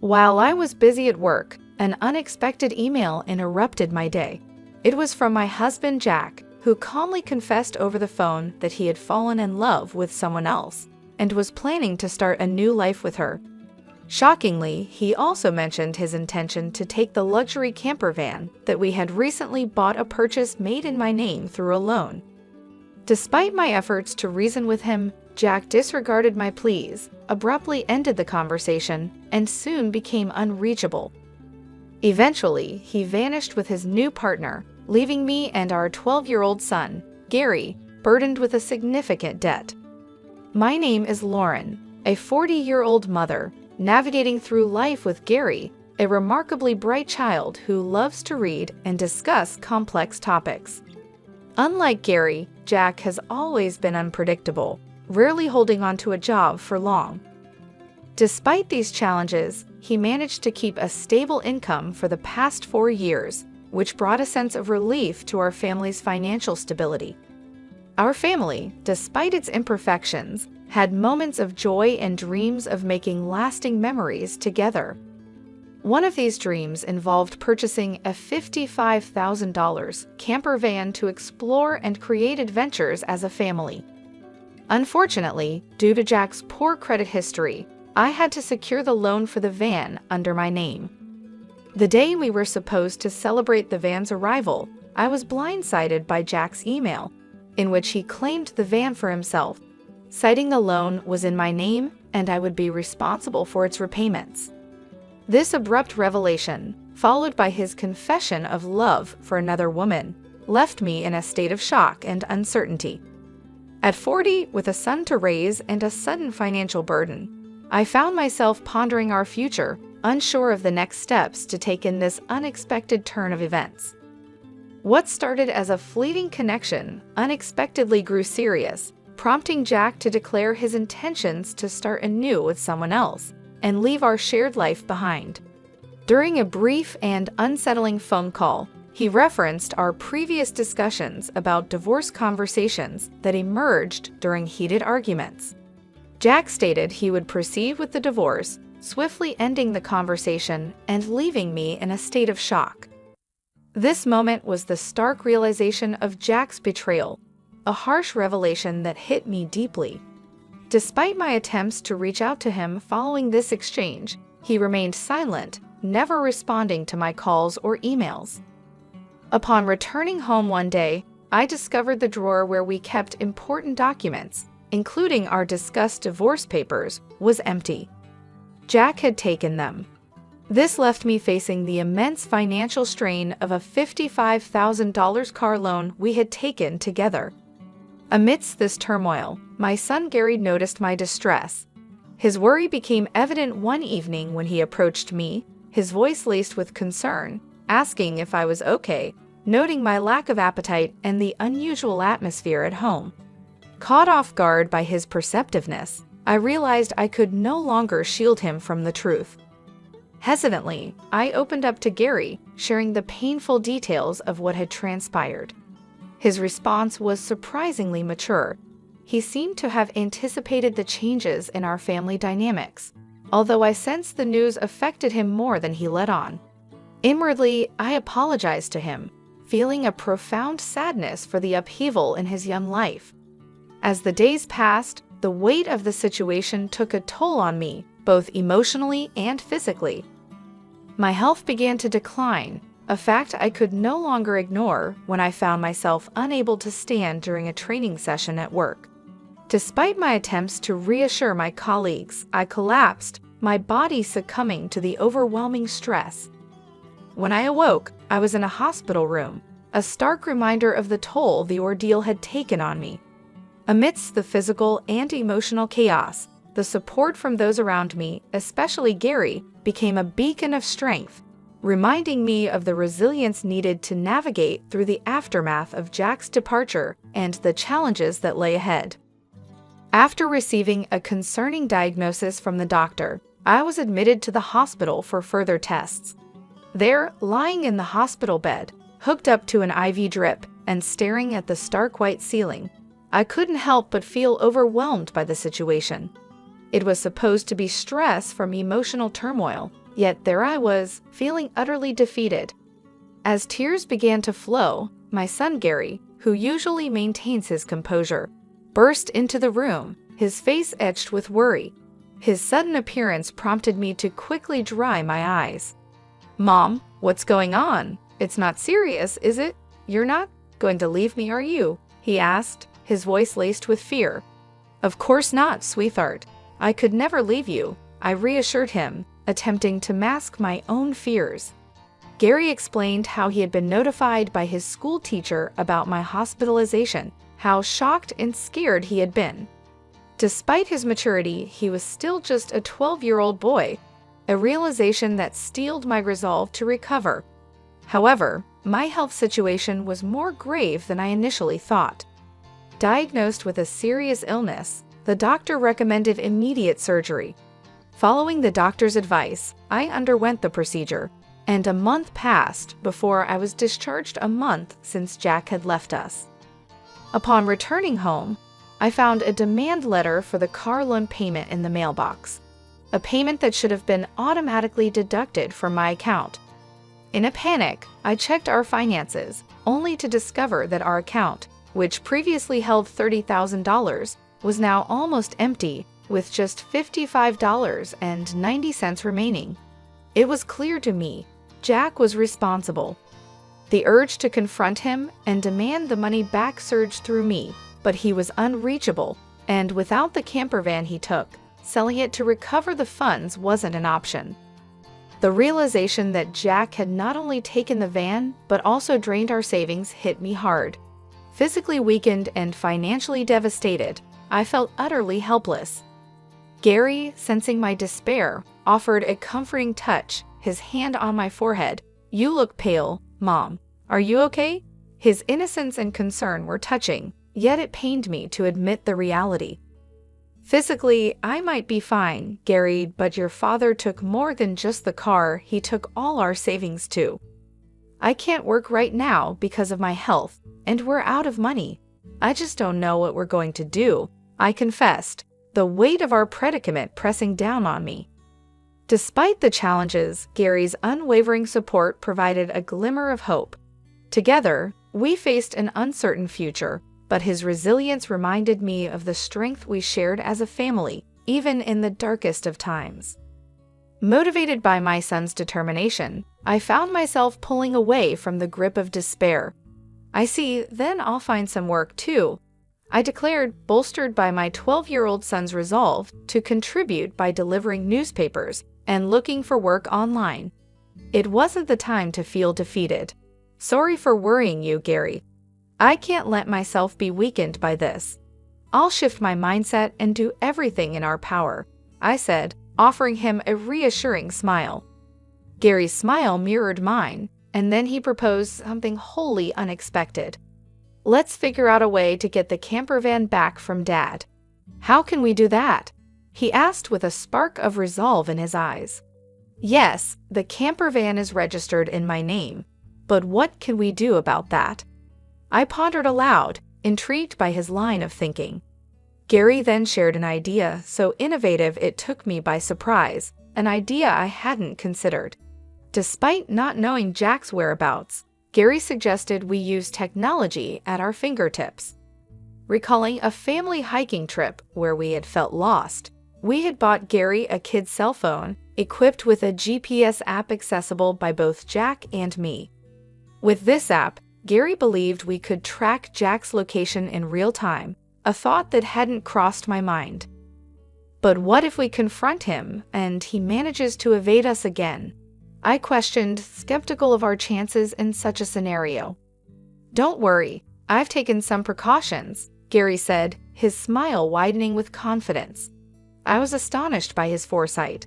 While I was busy at work, an unexpected email interrupted my day. It was from my husband Jack, who calmly confessed over the phone that he had fallen in love with someone else and was planning to start a new life with her. Shockingly, he also mentioned his intention to take the luxury camper van that we had recently bought, a purchase made in my name through a loan. Despite my efforts to reason with him, Jack disregarded my pleas, abruptly ended the conversation, and soon became unreachable. Eventually, he vanished with his new partner, leaving me and our 12-year-old son, Gary, burdened with a significant debt. My name is Lauren, a 40-year-old mother, navigating through life with Gary, a remarkably bright child who loves to read and discuss complex topics. Unlike Gary, Jack has always been unpredictable, rarely holding on to a job for long. Despite these challenges, he managed to keep a stable income for the past 4 years, which brought a sense of relief to our family's financial stability. Our family, despite its imperfections, had moments of joy and dreams of making lasting memories together. One of these dreams involved purchasing a $55,000 camper van to explore and create adventures as a family. Unfortunately, due to Jack's poor credit history, I had to secure the loan for the van under my name. The day we were supposed to celebrate the van's arrival, I was blindsided by Jack's email, in which he claimed the van for himself, citing the loan was in my name and I would be responsible for its repayments. This abrupt revelation, followed by his confession of love for another woman, left me in a state of shock and uncertainty. At 40, with a son to raise and a sudden financial burden, I found myself pondering our future, unsure of the next steps to take in this unexpected turn of events. What started as a fleeting connection unexpectedly grew serious, prompting Jack to declare his intentions to start anew with someone else and leave our shared life behind. During a brief and unsettling phone call, he referenced our previous discussions about divorce conversations that emerged during heated arguments. Jack stated he would proceed with the divorce, swiftly ending the conversation and leaving me in a state of shock. This moment was the stark realization of Jack's betrayal, a harsh revelation that hit me deeply. Despite my attempts to reach out to him following this exchange, he remained silent, never responding to my calls or emails. Upon returning home one day, I discovered the drawer where we kept important documents, including our discussed divorce papers, was empty. Jack had taken them. This left me facing the immense financial strain of a $55,000 car loan we had taken together. Amidst this turmoil, my son Gary noticed my distress. His worry became evident one evening when he approached me, his voice laced with concern, asking if I was okay, noting my lack of appetite and the unusual atmosphere at home. Caught off guard by his perceptiveness, I realized I could no longer shield him from the truth. Hesitantly, I opened up to Gary, sharing the painful details of what had transpired. His response was surprisingly mature. He seemed to have anticipated the changes in our family dynamics, although I sensed the news affected him more than he let on. Inwardly, I apologized to him, feeling a profound sadness for the upheaval in his young life. As the days passed, the weight of the situation took a toll on me, both emotionally and physically. My health began to decline, a fact I could no longer ignore when I found myself unable to stand during a training session at work. Despite my attempts to reassure my colleagues, I collapsed, my body succumbing to the overwhelming stress. When I awoke, I was in a hospital room, a stark reminder of the toll the ordeal had taken on me. Amidst the physical and emotional chaos, the support from those around me, especially Gary, became a beacon of strength, reminding me of the resilience needed to navigate through the aftermath of Jack's departure and the challenges that lay ahead. After receiving a concerning diagnosis from the doctor, I was admitted to the hospital for further tests. There, lying in the hospital bed, hooked up to an IV drip and staring at the stark white ceiling, I couldn't help but feel overwhelmed by the situation. It was supposed to be stress from emotional turmoil, Yet there I was, feeling utterly defeated. As tears began to flow, my son Gary, who usually maintains his composure, burst into the room, his face etched with worry. His sudden appearance prompted me to quickly dry my eyes. "Mom, what's going on? It's not serious, is it? You're not going to leave me, are you?" he asked, his voice laced with fear. "Of course not, sweetheart. I could never leave you," I reassured him, attempting to mask my own fears. Gary explained how he had been notified by his school teacher about my hospitalization, how shocked and scared he had been. Despite his maturity, he was still just a 12-year-old boy, a realization that steeled my resolve to recover. However, my health situation was more grave than I initially thought. Diagnosed with a serious illness, the doctor recommended immediate surgery. Following the doctor's advice, I underwent the procedure, and a month passed before I was discharged, a month since Jack had left us. Upon returning home, I found a demand letter for the car loan payment in the mailbox, a payment that should have been automatically deducted from my account. In a panic, I checked our finances, only to discover that our account, which previously held $30,000, was now almost empty, with just $55.90 remaining. It was clear to me Jack was responsible. The urge to confront him and demand the money back surged through me, but he was unreachable, and without the camper van he took, selling it to recover the funds wasn't an option. The realization that Jack had not only taken the van, but also drained our savings hit me hard. Physically weakened and financially devastated, I felt utterly helpless. Gary, sensing my despair, offered a comforting touch, his hand on my forehead. "You look pale, Mom. Are you okay?" His innocence and concern were touching, yet it pained me to admit the reality. "Physically, I might be fine, Gary, but your father took more than just the car, he took all our savings too. I can't work right now because of my health, and we're out of money. I just don't know what we're going to do," I confessed, the weight of our predicament pressing down on me. Despite the challenges, Gary's unwavering support provided a glimmer of hope. Together, we faced an uncertain future, but his resilience reminded me of the strength we shared as a family, even in the darkest of times. Motivated by my son's determination, I found myself pulling away from the grip of despair. "I see, then I'll find some work too," I declared, bolstered by my 12-year-old son's resolve to contribute by delivering newspapers and looking for work online. It wasn't the time to feel defeated. "Sorry for worrying you, Gary. I can't let myself be weakened by this. I'll shift my mindset and do everything in our power," I said, offering him a reassuring smile. Gary's smile mirrored mine, and then he proposed something wholly unexpected. "Let's figure out a way to get the camper van back from Dad." "How can we do that?" he asked with a spark of resolve in his eyes. "Yes, the camper van is registered in my name, but what can we do about that?" I pondered aloud, intrigued by his line of thinking. Gary then shared an idea so innovative it took me by surprise, an idea I hadn't considered. Despite not knowing Jack's whereabouts, Gary suggested we use technology at our fingertips. Recalling a family hiking trip where we had felt lost, we had bought Gary a kid's cell phone equipped with a GPS app accessible by both Jack and me. With this app, Gary believed we could track Jack's location in real time, a thought that hadn't crossed my mind. But what if we confront him and he manages to evade us again? I questioned, skeptical of our chances in such a scenario. "Don't worry, I've taken some precautions," Gary said, his smile widening with confidence. I was astonished by his foresight.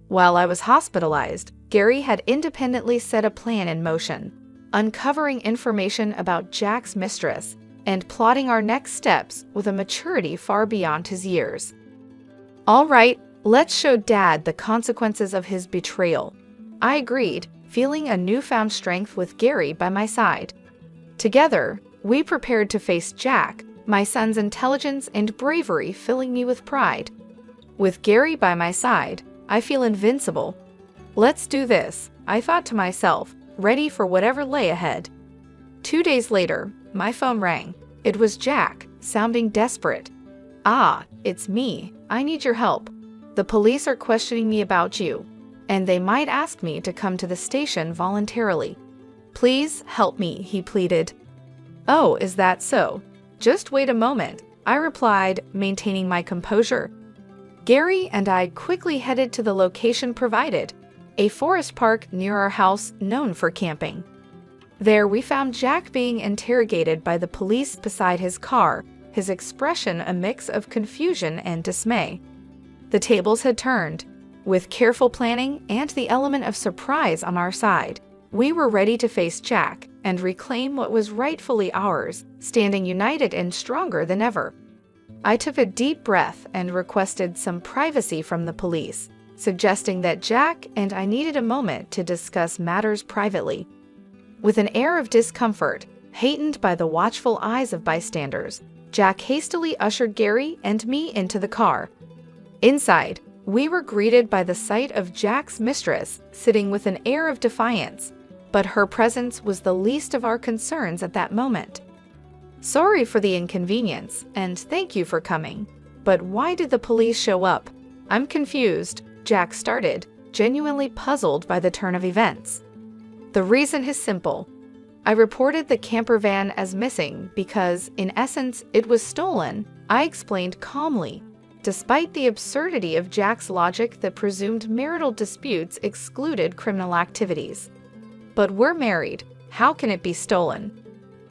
While I was hospitalized, Gary had independently set a plan in motion, uncovering information about Jack's mistress and plotting our next steps with a maturity far beyond his years. "All right, let's show Dad the consequences of his betrayal," I agreed, feeling a newfound strength with Gary by my side. Together, we prepared to face Jack, my son's intelligence and bravery filling me with pride. With Gary by my side, I feel invincible. Let's do this, I thought to myself, ready for whatever lay ahead. 2 days later, my phone rang. It was Jack, sounding desperate. "Ah, it's me. I need your help. The police are questioning me about you, and they might ask me to come to the station voluntarily. Please help me," he pleaded. "Oh, is that so? Just wait a moment," I replied, maintaining my composure. Gary and I quickly headed to the location provided, a forest park near our house known for camping. There we found Jack being interrogated by the police beside his car, his expression a mix of confusion and dismay. The tables had turned. With careful planning and the element of surprise on our side, we were ready to face Jack and reclaim what was rightfully ours, standing united and stronger than ever. I took a deep breath and requested some privacy from the police, suggesting that Jack and I needed a moment to discuss matters privately. With an air of discomfort, heightened by the watchful eyes of bystanders, Jack hastily ushered Gary and me into the car. Inside, we were greeted by the sight of Jack's mistress sitting with an air of defiance, but her presence was the least of our concerns at that moment. "Sorry for the inconvenience, and thank you for coming. But why did the police show up? I'm confused," Jack started, genuinely puzzled by the turn of events. "The reason is simple. I reported the camper van as missing because, in essence, it was stolen," I explained calmly, despite the absurdity of Jack's logic that presumed marital disputes excluded criminal activities. "But we're married. How can it be stolen?"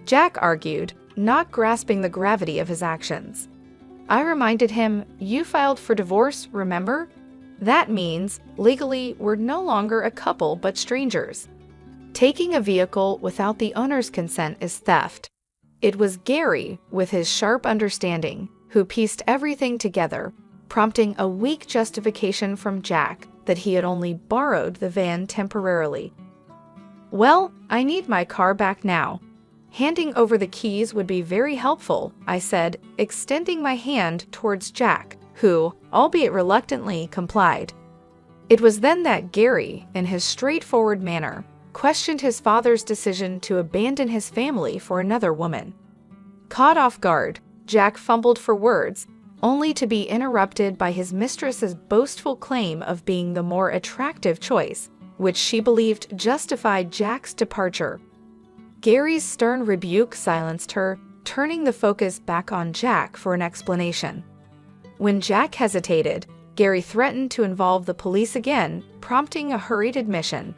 Jack argued, not grasping the gravity of his actions. I reminded him, "You filed for divorce, remember? That means, legally, we're no longer a couple but strangers. Taking a vehicle without the owner's consent is theft." It was Gary, with his sharp understanding, who pieced everything together, prompting a weak justification from Jack that he had only borrowed the van temporarily. "Well, I need my car back now. Handing over the keys would be very helpful," I said, extending my hand towards Jack, who, albeit reluctantly, complied. It was then that Gary, in his straightforward manner, questioned his father's decision to abandon his family for another woman. Caught off guard, Jack fumbled for words, only to be interrupted by his mistress's boastful claim of being the more attractive choice, which she believed justified Jack's departure. Gary's stern rebuke silenced her, turning the focus back on Jack for an explanation. When Jack hesitated, Gary threatened to involve the police again, prompting a hurried admission.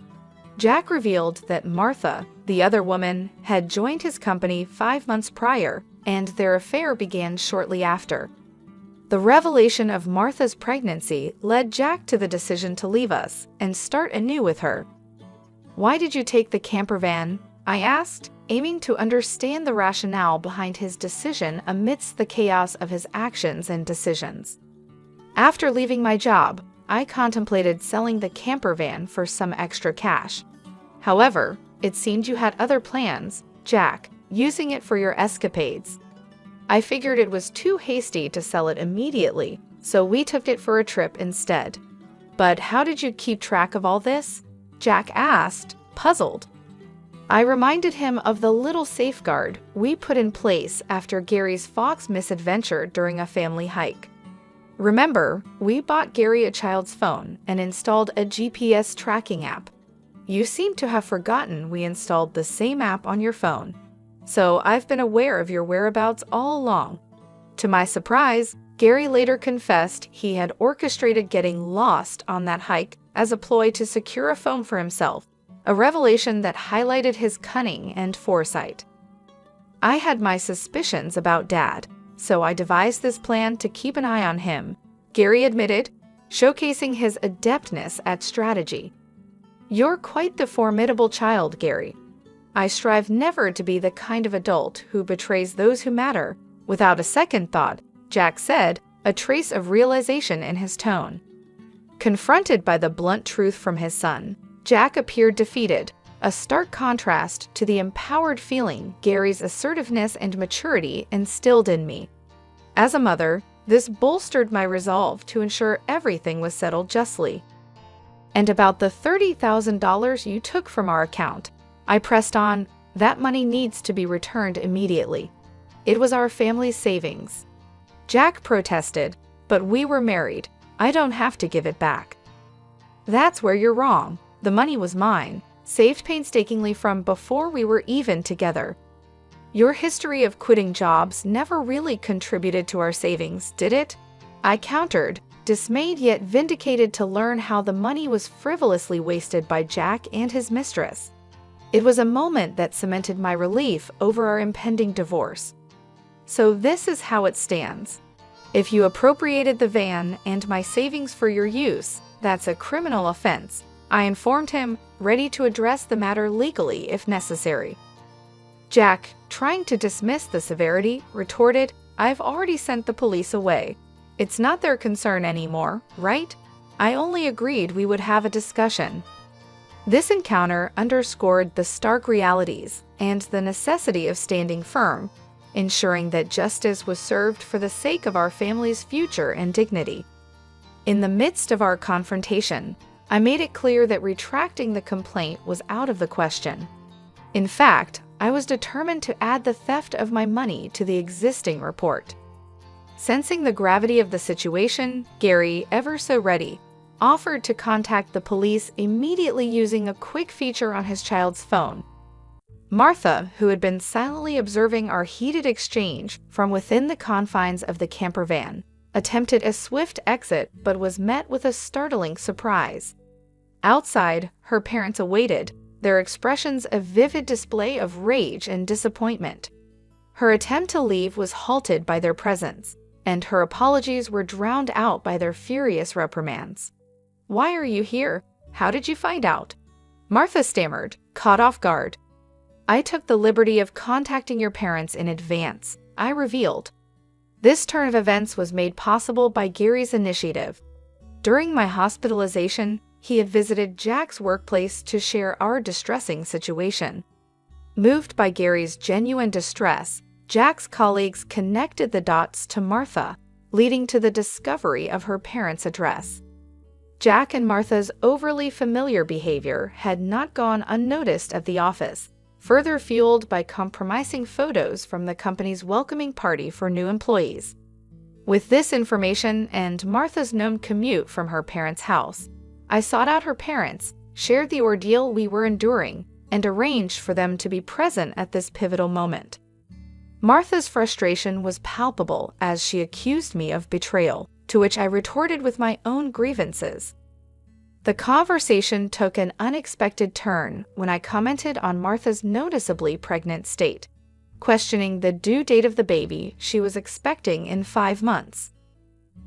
Jack revealed that Martha, the other woman, had joined his company 5 months prior, and their affair began shortly after. The revelation of Martha's pregnancy led Jack to the decision to leave us and start anew with her. "Why did you take the camper van?" I asked, aiming to understand the rationale behind his decision amidst the chaos of his actions and decisions. "After leaving my job, I contemplated selling the camper van for some extra cash. However, it seemed you had other plans, Jack, using it for your escapades. I figured it was too hasty to sell it immediately, so we took it for a trip instead." "But how did you keep track of all this?" Jack asked, puzzled. I reminded him of the little safeguard we put in place after Gary's fox misadventure during a family hike. "Remember, we bought Gary a child's phone and installed a GPS tracking app. You seem to have forgotten we installed the same app on your phone. So I've been aware of your whereabouts all along." To my surprise, Gary later confessed he had orchestrated getting lost on that hike as a ploy to secure a phone for himself, a revelation that highlighted his cunning and foresight. I had my suspicions about Dad, so I devised this plan to keep an eye on him, Gary admitted, showcasing his adeptness at strategy. "You're quite the formidable child, Gary. I strive never to be the kind of adult who betrays those who matter." Without a second thought, Jack said, a trace of realization in his tone. Confronted by the blunt truth from his son, Jack appeared defeated, a stark contrast to the empowered feeling Gary's assertiveness and maturity instilled in me. As a mother, this bolstered my resolve to ensure everything was settled justly. And about the $30,000 you took from our account. I pressed on. That money needs to be returned immediately. It was our family's savings. Jack protested, but we were married. I don't have to give it back. That's where you're wrong. The money was mine, saved painstakingly from before we were even together. Your history of quitting jobs never really contributed to our savings, did it? I countered, dismayed yet vindicated to learn how the money was frivolously wasted by Jack and his mistress. It was a moment that cemented my relief over our impending divorce. So this is how it stands. If you appropriated the van and my savings for your use, that's a criminal offense. I informed him, ready to address the matter legally if necessary. Jack, trying to dismiss the severity, retorted, I've already sent the police away. It's not their concern anymore, right? I only agreed we would have a discussion. This encounter underscored the stark realities and the necessity of standing firm, ensuring that justice was served for the sake of our family's future and dignity. In the midst of our confrontation, I made it clear that retracting the complaint was out of the question. In fact, I was determined to add the theft of my money to the existing report. Sensing the gravity of the situation, Gary, ever so ready, offered to contact the police immediately using a quick feature on his child's phone. Martha, who had been silently observing our heated exchange from within the confines of the camper van, attempted a swift exit but was met with a startling surprise. Outside, her parents awaited, their expressions a vivid display of rage and disappointment. Her attempt to leave was halted by their presence, and her apologies were drowned out by their furious reprimands. Why are you here? How did you find out? Martha stammered, caught off guard. I took the liberty of contacting your parents in advance, I revealed. This turn of events was made possible by Gary's initiative. During my hospitalization, he had visited Jack's workplace to share our distressing situation. Moved by Gary's genuine distress, Jack's colleagues connected the dots to Martha, leading to the discovery of her parents' address. Jack and Martha's overly familiar behavior had not gone unnoticed at the office, further fueled by compromising photos from the company's welcoming party for new employees. With this information and Martha's known commute from her parents' house, I sought out her parents, shared the ordeal we were enduring, and arranged for them to be present at this pivotal moment. Martha's frustration was palpable as she accused me of betrayal, to which I retorted with my own grievances. The conversation took an unexpected turn when I commented on Martha's noticeably pregnant state, questioning the due date of the baby she was expecting in 5 months.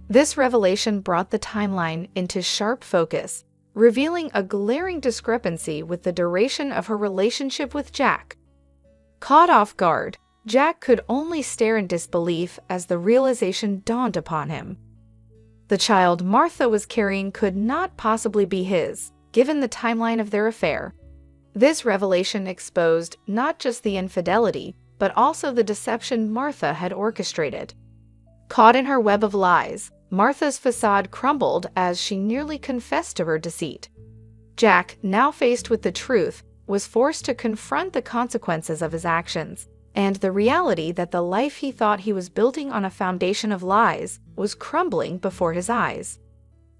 This revelation brought the timeline into sharp focus, revealing a glaring discrepancy with the duration of her relationship with Jack. Caught off guard, Jack could only stare in disbelief as the realization dawned upon him. The child Martha was carrying could not possibly be his, given the timeline of their affair. This revelation exposed not just the infidelity, but also the deception Martha had orchestrated. Caught in her web of lies, Martha's facade crumbled as she nearly confessed to her deceit. Jack, now faced with the truth, was forced to confront the consequences of his actions, and the reality that the life he thought he was building on a foundation of lies was crumbling before his eyes.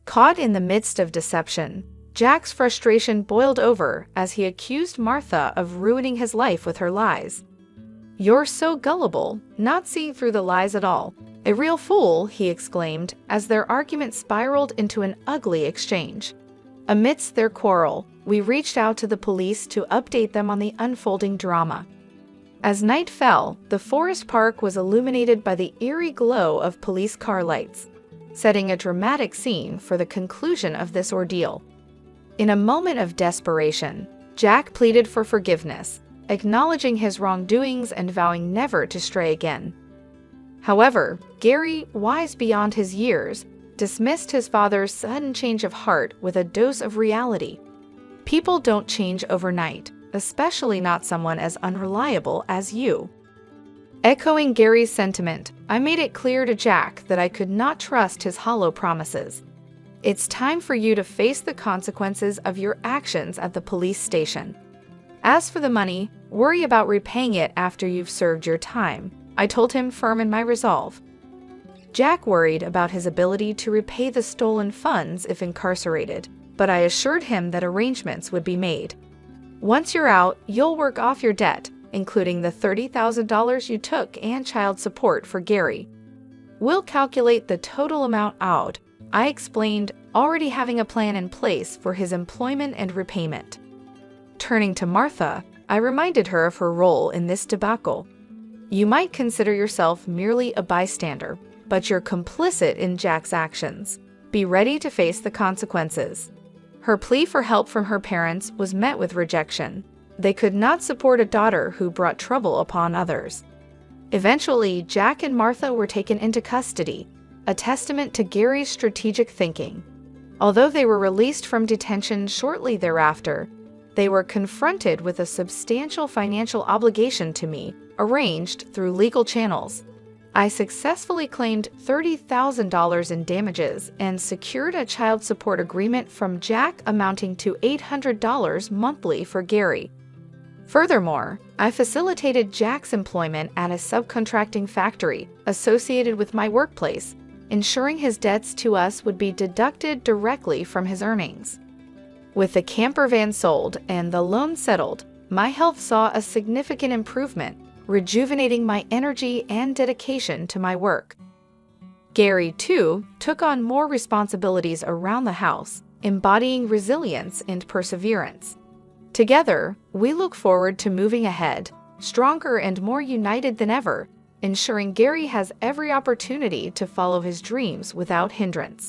Caught in the midst of deception, Jack's frustration boiled over as he accused Martha of ruining his life with her lies. "You're so gullible, not seeing through the lies at all. A real fool," he exclaimed as their argument spiraled into an ugly exchange. Amidst their quarrel, we reached out to the police to update them on the unfolding drama. As night fell, the forest park was illuminated by the eerie glow of police car lights, setting a dramatic scene for the conclusion of this ordeal. In a moment of desperation, Jack pleaded for forgiveness, acknowledging his wrongdoings and vowing never to stray again. However, Gary, wise beyond his years, dismissed his father's sudden change of heart with a dose of reality. People don't change overnight, especially not someone as unreliable as you. Echoing Gary's sentiment, I made it clear to Jack that I could not trust his hollow promises. It's time for you to face the consequences of your actions at the police station. As for the money, worry about repaying it after you've served your time, I told him, firm in my resolve. Jack worried about his ability to repay the stolen funds if incarcerated, but I assured him that arrangements would be made. Once you're out, you'll work off your debt, including the $30,000 you took and child support for Gary. We'll calculate the total amount out, I explained, already having a plan in place for his employment and repayment. Turning to Martha, I reminded her of her role in this debacle. You might consider yourself merely a bystander, but you're complicit in Jack's actions. Be ready to face the consequences. Her plea for help from her parents was met with rejection. They could not support a daughter who brought trouble upon others. Eventually, Jack and Martha were taken into custody, a testament to Gary's strategic thinking. Although they were released from detention shortly thereafter, they were confronted with a substantial financial obligation to me, arranged through legal channels. I successfully claimed $30,000 in damages and secured a child support agreement from Jack amounting to $800 monthly for Gary. Furthermore, I facilitated Jack's employment at a subcontracting factory associated with my workplace, ensuring his debts to us would be deducted directly from his earnings. With the camper van sold and the loan settled, my health saw a significant improvement, rejuvenating my energy and dedication to my work. Gary, too, took on more responsibilities around the house, embodying resilience and perseverance. Together, we look forward to moving ahead, stronger and more united than ever, ensuring Gary has every opportunity to follow his dreams without hindrance.